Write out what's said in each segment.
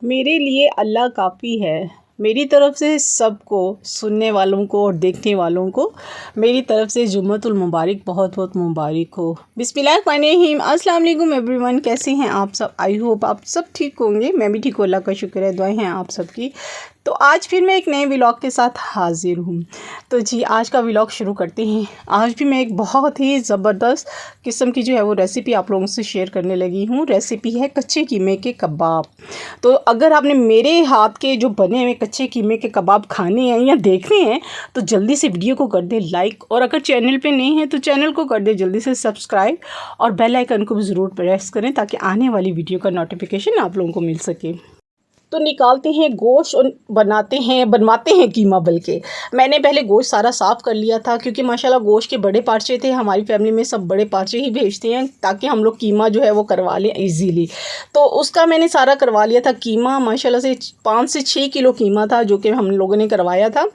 मेरे लिए अल्लाह काफ़ी है। मेरी तरफ़ से सबको, सुनने वालों को और देखने वालों को मेरी तरफ़ से जुम्मतुल मुबारक, बहुत बहुत मुबारक हो। बिस्मिल्लाहिर्रहमानिर्रहीम। अस्सलाम वालेकुम एवरीवन, कैसे हैं आप सब? आई होप आप सब ठीक होंगे। मैं भी ठीक हूँ, अल्लाह का शुक्र है, दुआएं हैं आप सबकी। तो आज फिर मैं एक नए व्लॉग के साथ हाज़िर हूँ। तो जी, आज का व्लॉग शुरू करते हैं। आज भी मैं एक बहुत ही ज़बरदस्त किस्म की जो है वो रेसिपी आप लोगों से शेयर करने लगी हूँ। रेसिपी है कच्चे कीमे के कबाब। तो अगर आपने मेरे हाथ के जो बने हुए कच्चे कीमे के कबाब खाने हैं या देखने हैं तो जल्दी से वीडियो को कर दें लाइक, और अगर चैनल पे नहीं है तो चैनल को कर दें जल्दी से सब्सक्राइब, और बेल आइकन को भी ज़रूर प्रेस करें ताकि आने वाली वीडियो का नोटिफिकेशन आप लोगों को मिल सके। तो निकालते हैं गोश्त और बनवाते हैं कीमा। बल्कि मैंने पहले गोश्त सारा साफ़ कर लिया था, क्योंकि माशाल्लाह गोश्त के बड़े पार्चे थे। हमारी फैमिली में सब बड़े पार्चे ही भेजते हैं ताकि हम लोग कीमा जो है वो करवा लें इजीली। तो उसका मैंने सारा करवा लिया था कीमा। माशाल्लाह से 5 से 6 किलो कीमा था जो कि हम लोगों ने करवाया था,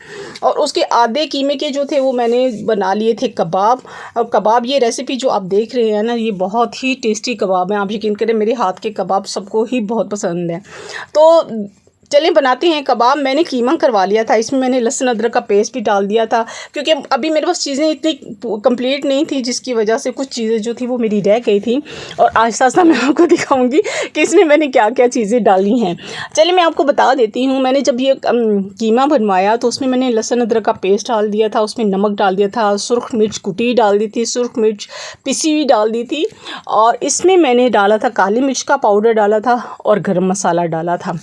और उसके आधे कीमे के जो थे वो मैंने बना लिए थे कबाब। और कबाब, ये रेसिपी जो आप देख रहे हैं ना, ये बहुत ही टेस्टी कबाब है। आप यकीन करें, मेरे हाथ के कबाब सबको ही बहुत पसंद है। तो चलें बनाते हैं कबाब। मैंने कीमा करवा लिया था, इसमें मैंने लहसुन अदरक का पेस्ट भी डाल दिया था, क्योंकि अभी मेरे पास चीज़ें इतनी कंप्लीट नहीं थी, जिसकी वजह से कुछ चीज़ें जो थी वो मेरी रह गई थी। और आहिस्ता आहिस्ता मैं आपको दिखाऊंगी कि इसमें मैंने क्या क्या चीज़ें डाली हैं। चलिए मैं आपको बता देती हूँ। मैंने जब ये कीमा बनवाया तो उसमें मैंने लहसुन अदरक का पेस्ट डाल दिया था, उसमें नमक डाल दिया था, सुरख मिर्च कुटी डाल दी थी, सुरख मिर्च पिसी हुई डाल दी थी, और इसमें मैंने डाला था काली मिर्च का पाउडर डाला था, और गरम मसाला डाला था।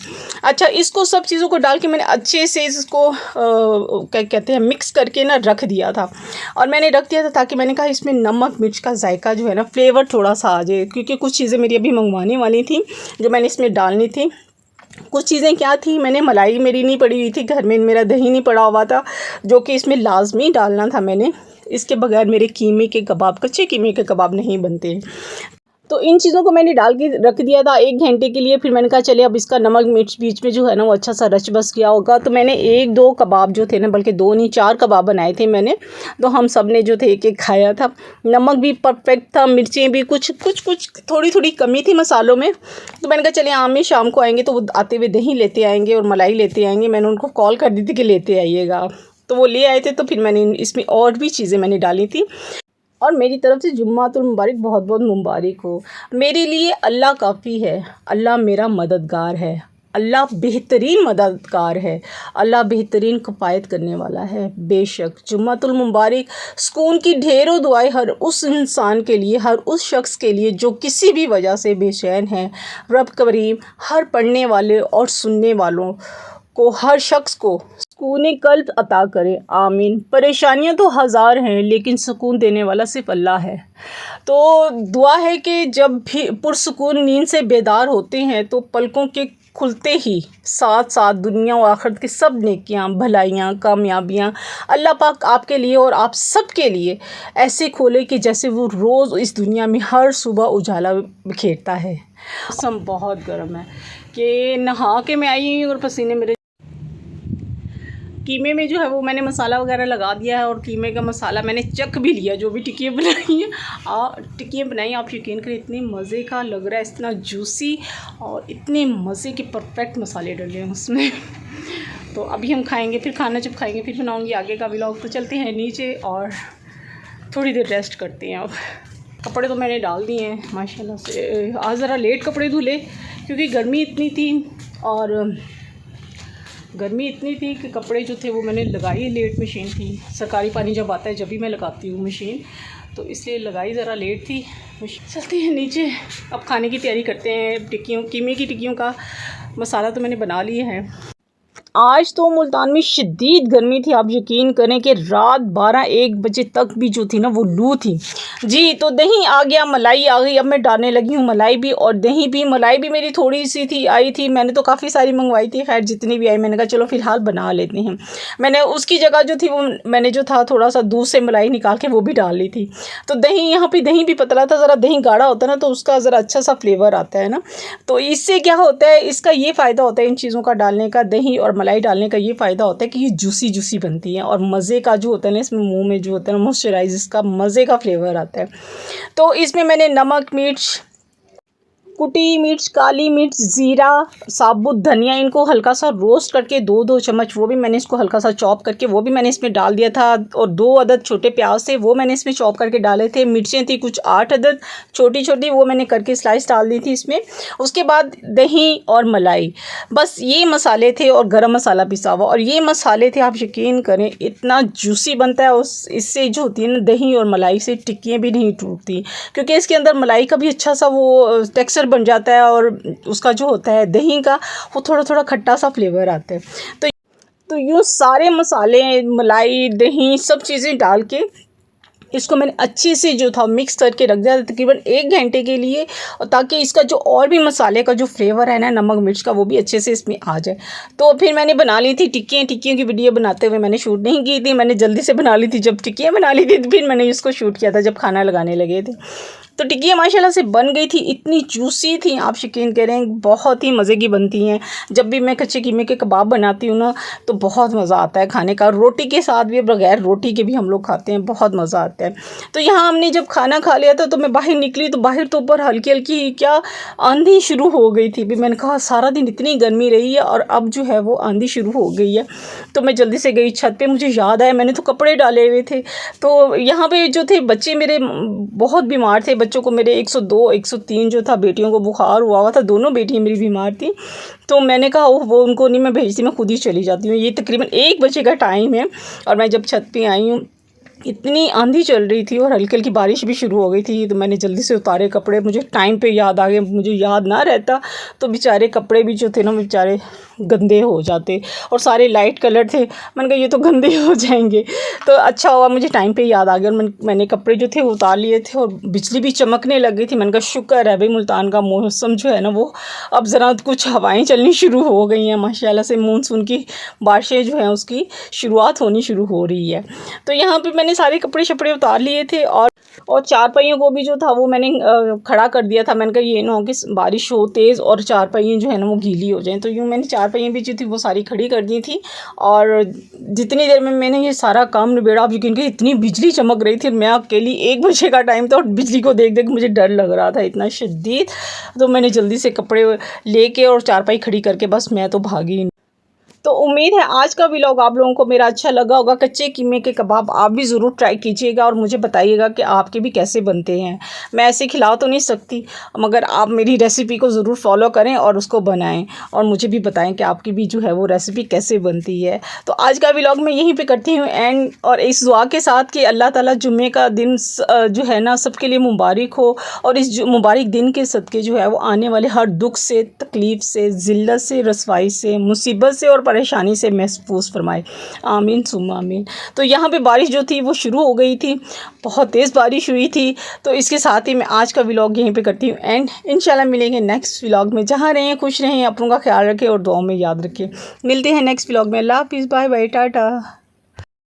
अच्छा, इसको सब चीज़ों को डाल के मैंने अच्छे से इसको क्या कहते हैं, मिक्स करके ना रख दिया था। और मैंने रख दिया था ताकि मैंने कहा इसमें नमक मिर्च का जायका जो है ना, फ्लेवर थोड़ा सा आ जाए, क्योंकि कुछ चीज़ें मेरी अभी मंगवाने वाली थी जो मैंने इसमें डालनी थी। कुछ चीज़ें क्या थी, मैंने मलाई मेरी नहीं पड़ी हुई थी घर में, मेरा दही नहीं पड़ा हुआ था, जो कि इसमें लाजमी डालना था मैंने। इसके बगैर मेरे कीमे के कबाब, कच्चे कीमे के कबाब नहीं बनते। तो इन चीज़ों को मैंने डाल के रख दिया था 1 घंटे के लिए। फिर मैंने कहा चलिए अब इसका नमक मिर्च बीच में जो है ना वो अच्छा सा रच बस गया होगा। तो मैंने 1-2 कबाब जो थे ना, बल्कि 2 नहीं 4 कबाब बनाए थे मैंने। तो हम सब ने जो थे एक-एक खाया था। नमक भी परफेक्ट था, मिर्चें भी कुछ थोड़ी-थोड़ी कमी थी मसालों में। तो मैंने कहा चलिए आमिर शाम को आएँगे तो वो आते हुए दही लेते आएँगे और मलाई लेते आएँगे। मैंने उनको कॉल कर दी थी कि लेते आइएगा। तो वो ले आए थे, तो फिर मैंने इसमें और भी चीज़ें मैंने डाली थी। और मेरी तरफ़ से जुम्मातुल मुबारक, बहुत बहुत मुबारक हो। मेरे लिए अल्लाह काफ़ी है, अल्लाह मेरा मददगार है, अल्लाह बेहतरीन मददगार है, अल्लाह बेहतरीन किफ़ायत करने वाला है। बेशक जुम्मातुल मुबारक, सुकून की ढेरों दुआएं हर उस इंसान के लिए, हर उस शख्स के लिए जो किसी भी वजह से बेचैन है। रब करीम हर पढ़ने वाले और सुनने वालों को, हर शख्स को सुकून कल्ब अता करे, आमीन। परेशानियां तो हज़ार हैं लेकिन सुकून देने वाला सिर्फ अल्लाह है। तो दुआ है कि जब भी पुरसुकून नींद से बेदार होते हैं तो पलकों के खुलते ही साथ साथ दुनिया और आखिरत की सब नेकियां, भलाइयां, कामयाबियां अल्लाह पाक आपके लिए और आप सब के लिए ऐसे खोले कि जैसे वो रोज़ इस दुनिया में हर सुबह उजाला बिखेरता है। मौसम बहुत गर्म है कि नहा के मैं आई हूँ और पसीने मेरे। कीमे में जो है वो मैंने मसाला वगैरह लगा दिया है, और कीमे का मसाला मैंने चख भी लिया। जो भी टिक्कियाँ बनाई हैं, टिक्कियाँ बनाई, आप यकीन करें इतने मज़े का लग रहा है, इतना जूसी और इतने मज़े के परफेक्ट मसाले डले हैं उसमें। तो अभी हम खाएंगे, फिर खाना जब खाएंगे फिर बनाऊंगी आगे का व्लॉग। तो चलते हैं नीचे और थोड़ी देर रेस्ट करते हैं। अब कपड़े तो मैंने डाल दिए हैं माशाल्लाह से। आज ज़रा लेट कपड़े धुले क्योंकि गर्मी इतनी थी, और गर्मी इतनी थी कि कपड़े जो थे वो मैंने लगाई लेट। मशीन थी, सरकारी पानी जब आता है जब भी मैं लगाती हूँ मशीन, तो इसलिए लगाई ज़रा लेट थी मशीन। चलते हैं नीचे, अब खाने की तैयारी करते हैं। टिक्कियों, कीमे की टिक्कियों का मसाला तो मैंने बना लिए हैं। आज तो मुल्तान में शदीद गर्मी थी। आप यकीन करें कि रात 12-1 बजे तक भी जो थी ना वो लू थी जी। तो दही आ गया, मलाई आ गई, अब मैं डालने लगी हूँ मलाई भी और दही भी। मलाई भी मेरी थोड़ी सी थी, आई थी, मैंने तो काफ़ी सारी मंगवाई थी। खैर जितनी भी आई मैंने कहा चलो फ़िलहाल बना लेते हैं। मैंने उसकी जगह जो थी वो मैंने जो था थोड़ा सा दूध से मलाई निकाल के वो भी डाल ली थी। तो दही, यहाँ पर दही भी पतला था, ज़रा दही गाढ़ा होता है ना तो उसका ज़रा अच्छा सा फ्लेवर आता है ना। तो इससे क्या होता है, इसका ये फ़ायदा होता है इन चीज़ों का डालने का, दही और मलाई डालने का ये फ़ायदा होता है कि ये जूसी जूसी बनती है, और मज़े का जो होता है ना इसमें मुंह में जो होता है ना मॉइस्चराइज, इसका मज़े का फ्लेवर आता है। तो इसमें मैंने नमक मिर्च कुटी मिर्च, काली मिर्च, ज़ीरा, साबुत धनिया, इनको हल्का सा रोस्ट करके 2-2 चम्मच वो भी मैंने इसको हल्का सा चॉप करके वो भी मैंने इसमें डाल दिया था। और 2 अदद छोटे प्याज थे वो मैंने इसमें चॉप करके डाले थे। मिर्चें थी कुछ 8 अदद छोटी-छोटी, वो मैंने करके स्लाइस डाल दी थी इसमें। उसके बाद दही और मलाई, बस ये मसाले थे और गरम मसाला पिसा हुआ। और ये मसाले थे, आप यकीन करें इतना जूसी बनता है। उस इससे जो होती है ना दही और मलाई से टिक्कियाँ भी नहीं टूटती, क्योंकि इसके अंदर मलाई का भी अच्छा सा वो टेक्सचर बन जाता है और उसका जो होता है दही का वो थोड़ा थोड़ा खट्टा सा फ्लेवर आता है। तो यूँ सारे मसाले, मलाई, दही, सब चीज़ें डाल के इसको मैंने अच्छे से जो था मिक्स करके रख दिया था तकरीबन 1 घंटे के लिए, और ताकि इसका जो और भी मसाले का जो फ्लेवर है ना नमक मिर्च का वो भी अच्छे से इसमें आ जाए। तो फिर मैंने बना ली थी टिक्कियों की वीडियो बनाते हुए मैंने शूट नहीं की थी, मैंने जल्दी से बना ली थी। जब टिक्कियाँ बना ली थी तो फिर मैंने इसको शूट किया था जब खाना लगाने लगे थे। तो टिक्कियाँ माशाल्लाह से बन गई थी, इतनी जूसी थी, आप यकीन करें बहुत ही मज़े की बनती हैं। जब भी मैं कच्चे कीमे के कबाब बनाती हूँ ना तो बहुत मज़ा आता है खाने का। रोटी के साथ भी, बगैर रोटी के भी हम लोग खाते हैं, बहुत मज़ा आता है। तो यहाँ हमने जब खाना खा लिया था तो मैं बाहर निकली तो बाहर तो ऊपर हल्की हल्की क्या आंधी शुरू हो गई थी। भी मैंने कहा सारा दिन इतनी गर्मी रही है और अब जो है वो आंधी शुरू हो गई है। तो मैं जल्दी से गई छत पे, मुझे याद आया मैंने तो कपड़े डाले हुए थे। तो यहाँ पे जो थे बच्चे मेरे बहुत बीमार थे, बच्चों को मेरे 102 103 जो था, बेटियों को बुखार हुआ था, दोनों बेटियाँ मेरी बीमार थी। तो मैंने कहा वो उनको नहीं मैं भेजती, मैं खुद ही चली जाती हूँ। ये तकरीबन 1 बजे का टाइम है और मैं जब छत पे आई हूँ इतनी आंधी चल रही थी और हल्की हल्की बारिश भी शुरू हो गई थी। तो मैंने जल्दी से उतारे कपड़े, मुझे टाइम पे याद आ गया, मुझे याद ना रहता तो बेचारे कपड़े भी जो थे ना बेचारे गंदे हो जाते और सारे लाइट कलर थे। मैंने कहा ये तो गंदे हो जाएंगे। तो अच्छा हुआ मुझे टाइम पे याद आ गया और मैंने कपड़े जो थे उतार लिए थे और बिजली भी चमकने लग गई थी। मैंने कहा शुक्र है भाई मुल्तान का मौसम जो है ना वो अब ज़रा कुछ हवाएं चलनी शुरू हो गई हैं माशाल्लाह से, मानसून की बारिशें जो हैं उसकी शुरुआत होनी शुरू हो रही है। तो यहाँ पे मैंने सारे कपड़े शपड़े उतार लिए थे और चारपाइयों को भी जो था वो मैंने खड़ा कर दिया था। मैंने कहा ये ना हो कि बारिश हो तेज़ और चारपाइयाँ जो है ना वो गीली हो जाएं। तो यूँ मैंने चारपाइयाँ भी जो थी वो सारी खड़ी कर दी थी और जितनी देर में मैंने ये सारा काम निबेड़ा, आप यकीन करिए इतनी बिजली चमक रही थी, मैं अकेली 1 बजे का टाइम था और बिजली को देख देख मुझे डर लग रहा था इतना शदीद। तो मैंने जल्दी से कपड़े लेके और चारपाई खड़ी करके बस मैं तो भागी। तो उम्मीद है आज का व्लॉग आप लोगों को मेरा अच्छा लगा होगा। कच्चे कीमे के कबाब आप भी ज़रूर ट्राई कीजिएगा और मुझे बताइएगा कि आपके भी कैसे बनते हैं। मैं ऐसे खिला तो नहीं सकती, मगर आप मेरी रेसिपी को ज़रूर फॉलो करें और उसको बनाएं और मुझे भी बताएं कि आपकी भी जो है वो रेसिपी कैसे बनती है। तो आज का व्लॉग मैं यहीं पर करती हूँ एंड, और इस दुआ के साथ कि अल्लाह ताला जुम्मे का दिन जो है ना सबके लिए मुबारक हो और इस मुबारक दिन के सदक़े जो है वो आने वाले हर दुख से, तकलीफ़ से, ज़िल्लत से, रसवाई से, मुसीबत से और परेशानी से महफूज फरमाए। आमीन सुम्मा आमीन। तो यहाँ पे बारिश जो थी वो शुरू हो गई थी, बहुत तेज़ बारिश हुई थी। तो इसके साथ ही मैं आज का व्लॉग यहीं पे करती हूँ एंड इंशाल्लाह मिलेंगे नेक्स्ट व्लॉग में। जहाँ रहें खुश रहें, अपनों का ख्याल रखें और दुआओं में याद रखें। मिलते हैं नेक्स्ट व्लॉग में। अल्लाह हाफिज़, बाय बाय, टाटा।